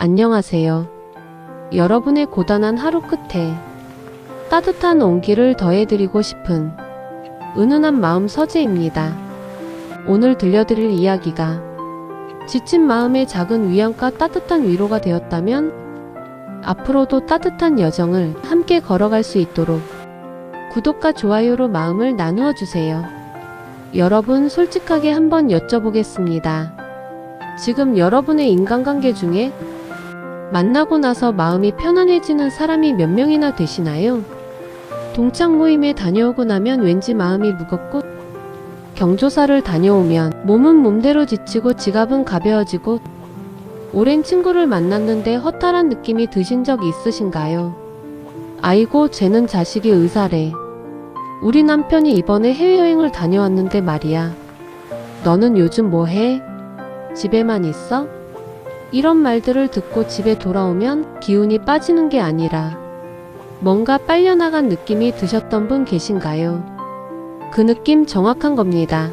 안녕하세요. 여러분의 고단한 하루 끝에 따뜻한 온기를 더해드리고 싶은 은은한 마음 서재입니다. 오늘 들려드릴 이야기가 지친 마음의 작은 위안과 따뜻한 위로가 되었다면 앞으로도 따뜻한 여정을 함께 걸어갈 수 있도록 구독과 좋아요로 마음을 나누어 주세요. 여러분, 솔직하게 한번 여쭤보겠습니다. 지금 여러분의 인간관계 중에 만나고 나서 마음이 편안해지는 사람이 몇 명이나 되시나요? 동창 모임에 다녀오고 나면 왠지 마음이 무겁고, 경조사를 다녀오면 몸은 몸대로 지치고 지갑은 가벼워지고, 오랜 친구를 만났는데 허탈한 느낌이 드신 적 있으신가요? 아이고, 쟤는 자식이 의사래. 우리 남편이 이번에 해외여행을 다녀왔는데 말이야. 너는 요즘 뭐 해? 집에만 있어? 이런 말들을 듣고 집에 돌아오면 기운이 빠지는 게 아니라 뭔가 빨려나간 느낌이 드셨던 분 계신가요? 그 느낌 정확한 겁니다.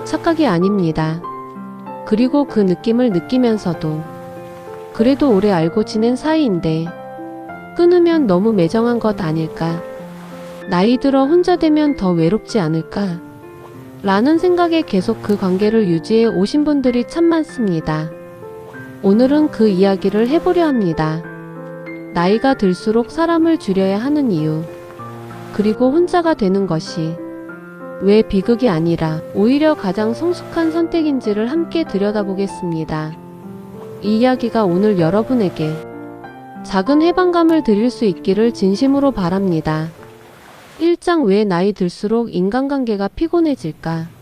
착각이 아닙니다. 그리고 그 느낌을 느끼면서도 그래도 오래 알고 지낸 사이인데 끊으면 너무 매정한 것 아닐까? 나이 들어 혼자 되면 더 외롭지 않을까? 라는 생각에 계속 그 관계를 유지해 오신 분들이 참 많습니다. 오늘은 그 이야기를 해보려 합니다. 나이가 들수록 사람을 줄여야 하는 이유, 그리고 혼자가 되는 것이 왜 비극이 아니라 오히려 가장 성숙한 선택인지를 함께 들여다보겠습니다. 이 이야기가 오늘 여러분에게 작은 해방감을 드릴 수 있기를 진심으로 바랍니다. 1장, 왜 나이 들수록 인간관계가 피곤해질까?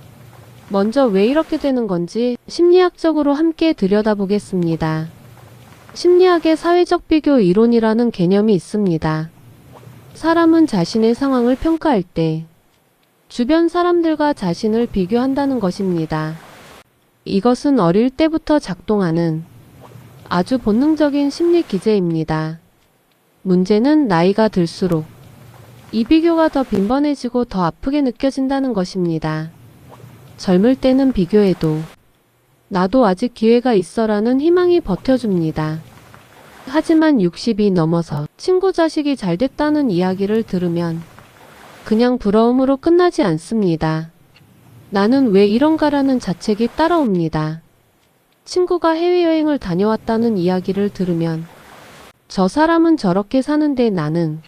먼저 왜 이렇게 되는 건지 심리학적으로 함께 들여다보겠습니다. 심리학의 사회적 비교 이론이라는 개념이 있습니다. 사람은 자신의 상황을 평가할 때 주변 사람들과 자신을 비교한다는 것입니다. 이것은 어릴 때부터 작동하는 아주 본능적인 심리 기제입니다. 문제는 나이가 들수록 이 비교가 더 빈번해지고 더 아프게 느껴진다는 것입니다. 젊을 때는 비교해도 나도 아직 기회가 있어라는 희망이 버텨줍니다. 하지만 60이 넘어서 친구 자식이 잘 됐다는 이야기를 들으면 그냥 부러움으로 끝나지 않습니다. 나는 왜 이런가라는 자책이 따라옵니다. 친구가 해외여행을 다녀왔다는 이야기를 들으면 저 사람은 저렇게 사는데 나는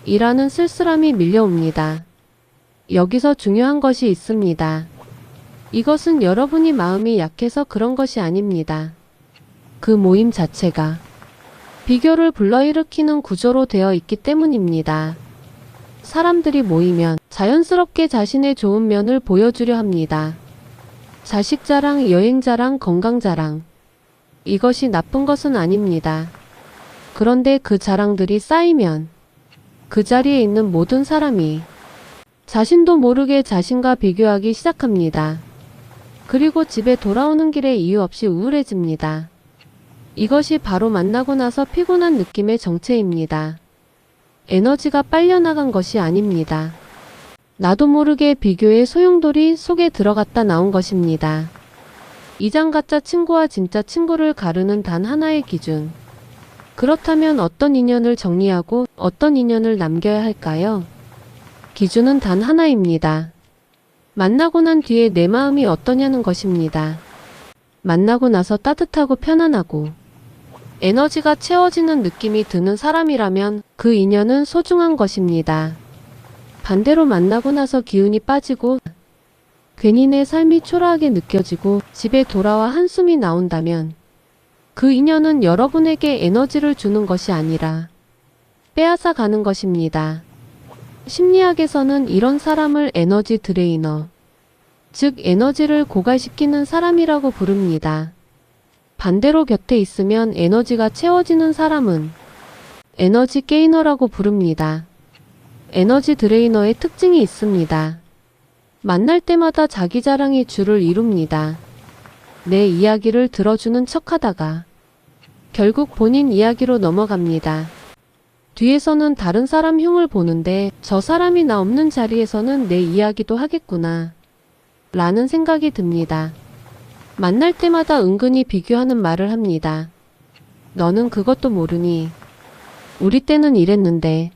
이라는 쓸쓸함이 밀려옵니다. 여기서 중요한 것이 있습니다. 이것은 여러분이 마음이 약해서 그런 것이 아닙니다. 그 모임 자체가 비교를 불러일으키는 구조로 되어 있기 때문입니다. 사람들이 모이면 자연스럽게 자신의 좋은 면을 보여주려 합니다. 자식 자랑, 여행 자랑, 건강 자랑. 이것이 나쁜 것은 아닙니다. 그런데 그 자랑들이 쌓이면 그 자리에 있는 모든 사람이 자신도 모르게 자신과 비교하기 시작합니다. 그리고 집에 돌아오는 길에 이유 없이 우울해집니다. 이것이 바로 만나고 나서 피곤한 느낌의 정체입니다. 에너지가 빨려나간 것이 아닙니다. 나도 모르게 비교의 소용돌이 속에 들어갔다 나온 것입니다. 2장, 가짜 친구와 진짜 친구를 가르는 단 하나의 기준. 그렇다면 어떤 인연을 정리하고 어떤 인연을 남겨야 할까요? 기준은 단 하나입니다. 만나고 난 뒤에 내 마음이 어떠냐는 것입니다. 만나고 나서 따뜻하고 편안하고 에너지가 채워지는 느낌이 드는 사람이라면 그 인연은 소중한 것입니다. 반대로 만나고 나서 기운이 빠지고 괜히 내 삶이 초라하게 느껴지고 집에 돌아와 한숨이 나온다면 그 인연은 여러분에게 에너지를 주는 것이 아니라 빼앗아 가는 것입니다. 심리학에서는 이런 사람을 에너지 드레이너, 즉 에너지를 고갈시키는 사람이라고 부릅니다. 반대로 곁에 있으면 에너지가 채워지는 사람은 에너지 게이너라고 부릅니다. 에너지 드레이너의 특징이 있습니다. 만날 때마다 자기 자랑이 주를 이룹니다. 내 이야기를 들어주는 척하다가 결국 본인 이야기로 넘어갑니다. 뒤에서는 다른 사람 흉을 보는데 저 사람이 나 없는 자리에서는 내 이야기도 하겠구나 라는 생각이 듭니다. 만날 때마다 은근히 비교하는 말을 합니다. 너는 그것도 모르니? 우리 때는 이랬는데.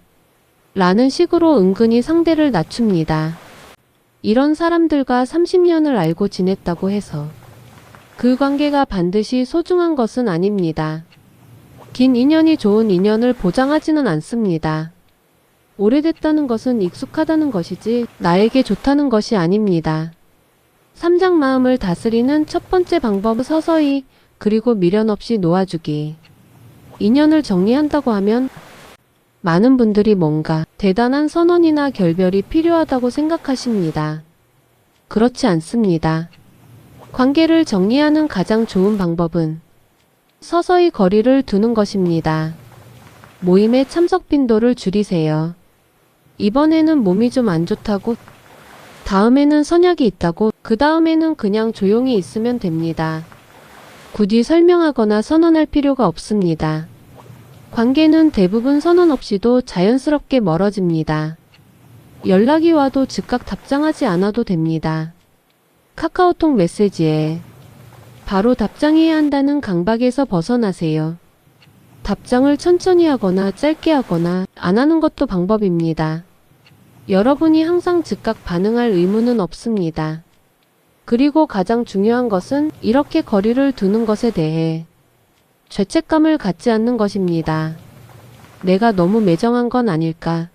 라는 식으로 은근히 상대를 낮춥니다. 이런 사람들과 30년을 알고 지냈다고 해서 그 관계가 반드시 소중한 것은 아닙니다. 긴 인연이 좋은 인연을 보장하지는 않습니다. 오래됐다는 것은 익숙하다는 것이지 나에게 좋다는 것이 아닙니다. 3장 마음을 다스리는 첫 번째 방법은 서서히 그리고 미련 없이 놓아주기. 인연을 정리한다고 하면 많은 분들이 뭔가 대단한 선언이나 결별이 필요하다고 생각하십니다. 그렇지 않습니다. 관계를 정리하는 가장 좋은 방법은 서서히 거리를 두는 것입니다. 모임의 참석 빈도를 줄이세요. 이번에는 몸이 좀 안 좋다고, 다음에는 선약이 있다고, 그 다음에는 그냥 조용히 있으면 됩니다. 굳이 설명하거나 선언할 필요가 없습니다. 관계는 대부분 선언 없이도 자연스럽게 멀어집니다. 연락이 와도 즉각 답장하지 않아도 됩니다. 카카오톡 메시지에 바로 답장해야 한다는 강박에서 벗어나세요. 답장을 천천히 하거나 짧게 하거나 안 하는 것도 방법입니다. 여러분이 항상 즉각 반응할 의무는 없습니다. 그리고 가장 중요한 것은 이렇게 거리를 두는 것에 대해 죄책감을 갖지 않는 것입니다. 내가 너무 매정한 건 아닐까?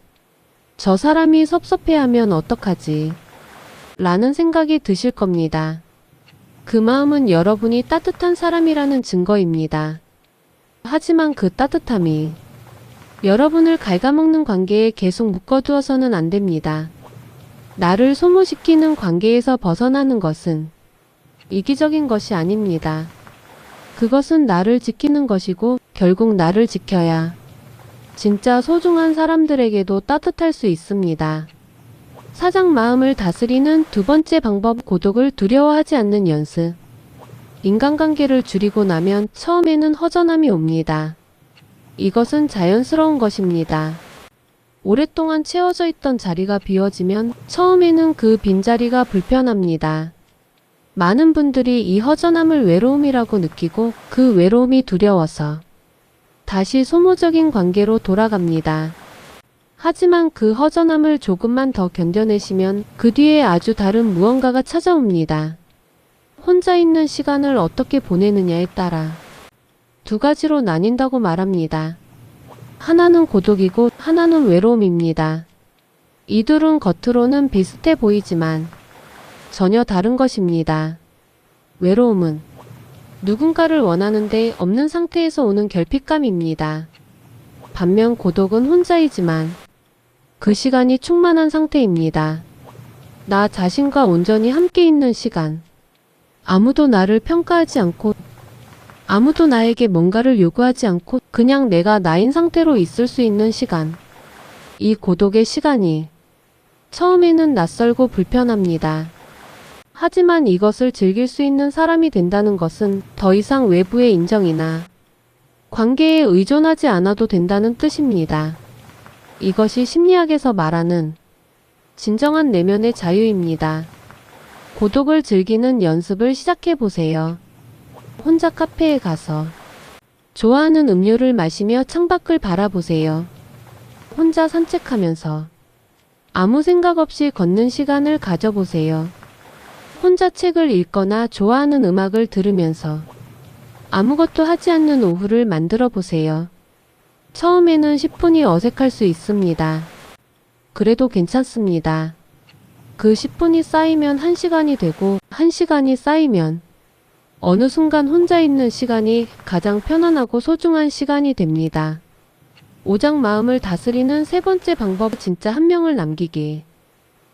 저 사람이 섭섭해하면 어떡하지? 라는 생각이 드실 겁니다. 그 마음은 여러분이 따뜻한 사람이라는 증거입니다. 하지만 그 따뜻함이 여러분을 갉아먹는 관계에 계속 묶어두어서는 안 됩니다. 나를 소모시키는 관계에서 벗어나는 것은 이기적인 것이 아닙니다. 그것은 나를 지키는 것이고 결국 나를 지켜야 진짜 소중한 사람들에게도 따뜻할 수 있습니다. 사장 마음을 다스리는 두 번째 방법, 고독을 두려워하지 않는 연습. 인간관계를 줄이고 나면 처음에는 허전함이 옵니다. 이것은 자연스러운 것입니다. 오랫동안 채워져 있던 자리가 비워지면 처음에는 그 빈자리가 불편합니다. 많은 분들이 이 허전함을 외로움이라고 느끼고 그 외로움이 두려워서 다시 소모적인 관계로 돌아갑니다. 하지만 그 허전함을 조금만 더 견뎌내시면 그 뒤에 아주 다른 무언가가 찾아옵니다. 혼자 있는 시간을 어떻게 보내느냐에 따라 두 가지로 나뉜다고 말합니다. 하나는 고독이고 하나는 외로움입니다. 이 둘은 겉으로는 비슷해 보이지만 전혀 다른 것입니다. 외로움은 누군가를 원하는데 없는 상태에서 오는 결핍감입니다. 반면 고독은 혼자이지만 그 시간이 충만한 상태입니다. 나 자신과 온전히 함께 있는 시간. 아무도 나를 평가하지 않고 아무도 나에게 뭔가를 요구하지 않고 그냥 내가 나인 상태로 있을 수 있는 시간. 이 고독의 시간이 처음에는 낯설고 불편합니다. 하지만 이것을 즐길 수 있는 사람이 된다는 것은 더 이상 외부의 인정이나 관계에 의존하지 않아도 된다는 뜻입니다. 이것이 심리학에서 말하는 진정한 내면의 자유입니다. 고독을 즐기는 연습을 시작해 보세요. 혼자 카페에 가서 좋아하는 음료를 마시며 창밖을 바라보세요. 혼자 산책하면서 아무 생각 없이 걷는 시간을 가져보세요. 혼자 책을 읽거나 좋아하는 음악을 들으면서 아무것도 하지 않는 오후를 만들어 보세요. 처음에는 10분이 어색할 수 있습니다. 그래도 괜찮습니다. 그 10분이 쌓이면 1시간이 되고 1시간이 쌓이면 어느 순간 혼자 있는 시간이 가장 편안하고 소중한 시간이 됩니다. 오장 마음을 다스리는 세 번째 방법, 진짜 한 명을 남기기.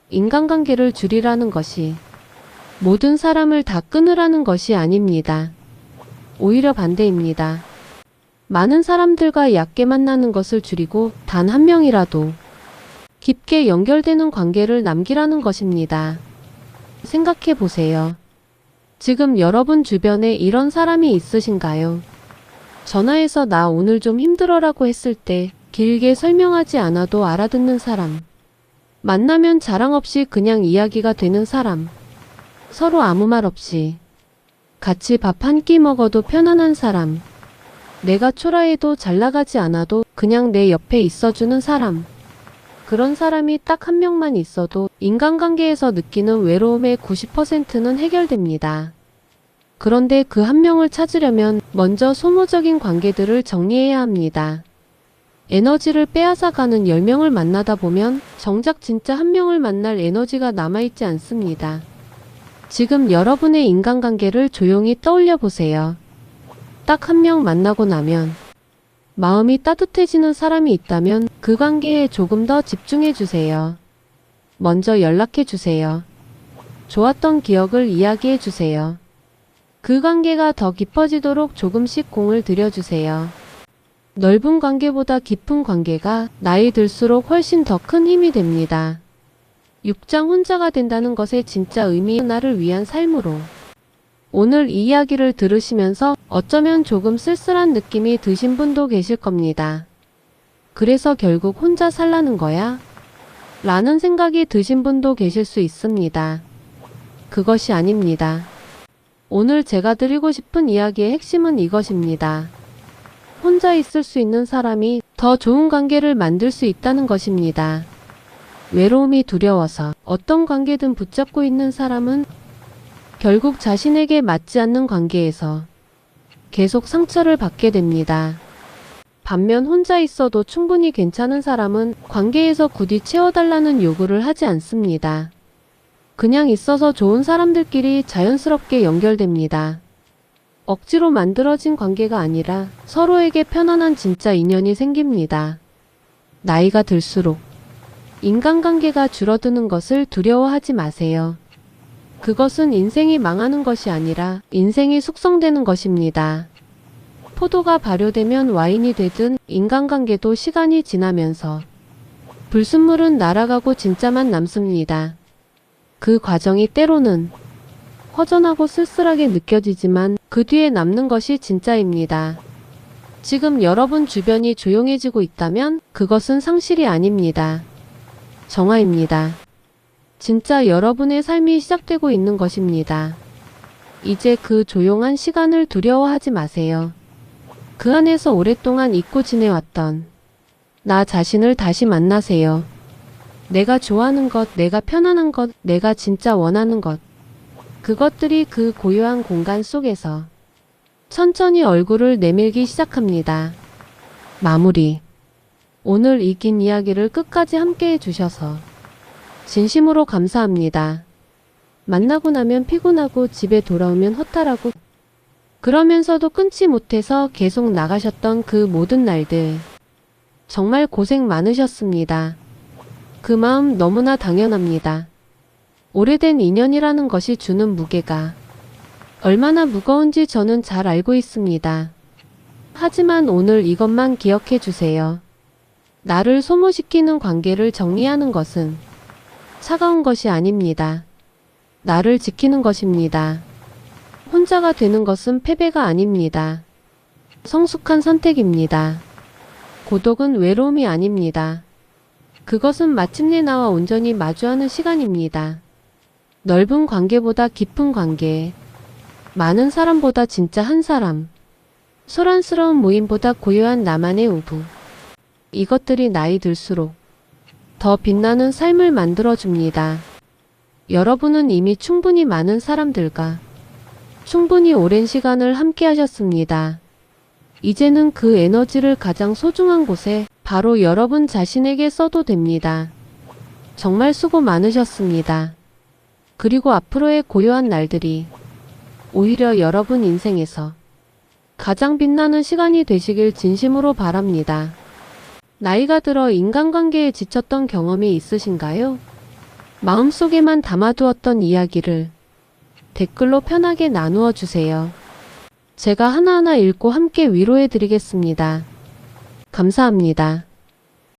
인간관계를 줄이라는 것이 모든 사람을 다 끊으라는 것이 아닙니다. 오히려 반대입니다. 많은 사람들과 얕게 만나는 것을 줄이고 단 한 명이라도 깊게 연결되는 관계를 남기라는 것입니다. 생각해 보세요. 지금 여러분 주변에 이런 사람이 있으신가요? 전화해서 나 오늘 좀 힘들어라고 했을 때 길게 설명하지 않아도 알아듣는 사람. 만나면 자랑 없이 그냥 이야기가 되는 사람. 서로 아무 말 없이 같이 밥 한 끼 먹어도 편안한 사람. 내가 초라해도 잘 나가지 않아도 그냥 내 옆에 있어주는 사람. 그런 사람이 딱 한 명만 있어도 인간관계에서 느끼는 외로움의 90%는 해결됩니다. 그런데 그 한 명을 찾으려면 먼저 소모적인 관계들을 정리해야 합니다. 에너지를 빼앗아가는 10명을 만나다 보면 정작 진짜 한 명을 만날 에너지가 남아있지 않습니다. 지금 여러분의 인간관계를 조용히 떠올려 보세요. 딱 한 명 만나고 나면 마음이 따뜻해지는 사람이 있다면 그 관계에 조금 더 집중해 주세요. 먼저 연락해 주세요. 좋았던 기억을 이야기해 주세요. 그 관계가 더 깊어지도록 조금씩 공을 들여주세요. 넓은 관계보다 깊은 관계가 나이 들수록 훨씬 더 큰 힘이 됩니다. 6장 혼자가 된다는 것의 진짜 의미는 나를 위한 삶으로. 오늘 이 이야기를 들으시면서 어쩌면 조금 쓸쓸한 느낌이 드신 분도 계실 겁니다. 그래서 결국 혼자 살라는 거야? 라는 생각이 드신 분도 계실 수 있습니다. 그것이 아닙니다. 오늘 제가 드리고 싶은 이야기의 핵심은 이것입니다. 혼자 있을 수 있는 사람이 더 좋은 관계를 만들 수 있다는 것입니다. 외로움이 두려워서 어떤 관계든 붙잡고 있는 사람은 결국 자신에게 맞지 않는 관계에서 계속 상처를 받게 됩니다. 반면 혼자 있어도 충분히 괜찮은 사람은 관계에서 굳이 채워달라는 요구를 하지 않습니다. 그냥 있어서 좋은 사람들끼리 자연스럽게 연결됩니다. 억지로 만들어진 관계가 아니라 서로에게 편안한 진짜 인연이 생깁니다. 나이가 들수록 인간관계가 줄어드는 것을 두려워하지 마세요. 그것은 인생이 망하는 것이 아니라 인생이 숙성되는 것입니다. 포도가 발효되면 와인이 되든 인간관계도 시간이 지나면서 불순물은 날아가고 진짜만 남습니다. 그 과정이 때로는 허전하고 쓸쓸하게 느껴지지만 그 뒤에 남는 것이 진짜입니다. 지금 여러분 주변이 조용해지고 있다면 그것은 상실이 아닙니다. 정화입니다. 진짜 여러분의 삶이 시작되고 있는 것입니다. 이제 그 조용한 시간을 두려워하지 마세요. 그 안에서 오랫동안 잊고 지내왔던 나 자신을 다시 만나세요. 내가 좋아하는 것, 내가 편안한 것, 내가 진짜 원하는 것. 그것들이 그 고요한 공간 속에서 천천히 얼굴을 내밀기 시작합니다. 마무리. 오늘 이 긴 이야기를 끝까지 함께 해주셔서 진심으로 감사합니다. 만나고 나면 피곤하고 집에 돌아오면 허탈하고 그러면서도 끊지 못해서 계속 나가셨던 그 모든 날들 정말 고생 많으셨습니다. 그 마음 너무나 당연합니다. 오래된 인연이라는 것이 주는 무게가 얼마나 무거운지 저는 잘 알고 있습니다. 하지만 오늘 이것만 기억해 주세요. 나를 소모시키는 관계를 정리하는 것은 차가운 것이 아닙니다. 나를 지키는 것입니다. 혼자가 되는 것은 패배가 아닙니다. 성숙한 선택입니다. 고독은 외로움이 아닙니다. 그것은 마침내 나와 온전히 마주하는 시간입니다. 넓은 관계보다 깊은 관계, 많은 사람보다 진짜 한 사람, 소란스러운 모임보다 고요한 나만의 우부. 이것들이 나이 들수록 더 빛나는 삶을 만들어줍니다. 여러분은 이미 충분히 많은 사람들과 충분히 오랜 시간을 함께 하셨습니다. 이제는 그 에너지를 가장 소중한 곳에 바로 여러분 자신에게 써도 됩니다. 정말 수고 많으셨습니다. 그리고 앞으로의 고요한 날들이 오히려 여러분 인생에서 가장 빛나는 시간이 되시길 진심으로 바랍니다. 나이가 들어 인간관계에 지쳤던 경험이 있으신가요? 마음속에만 담아두었던 이야기를 댓글로 편하게 나누어 주세요. 제가 하나하나 읽고 함께 위로해 드리겠습니다. 감사합니다.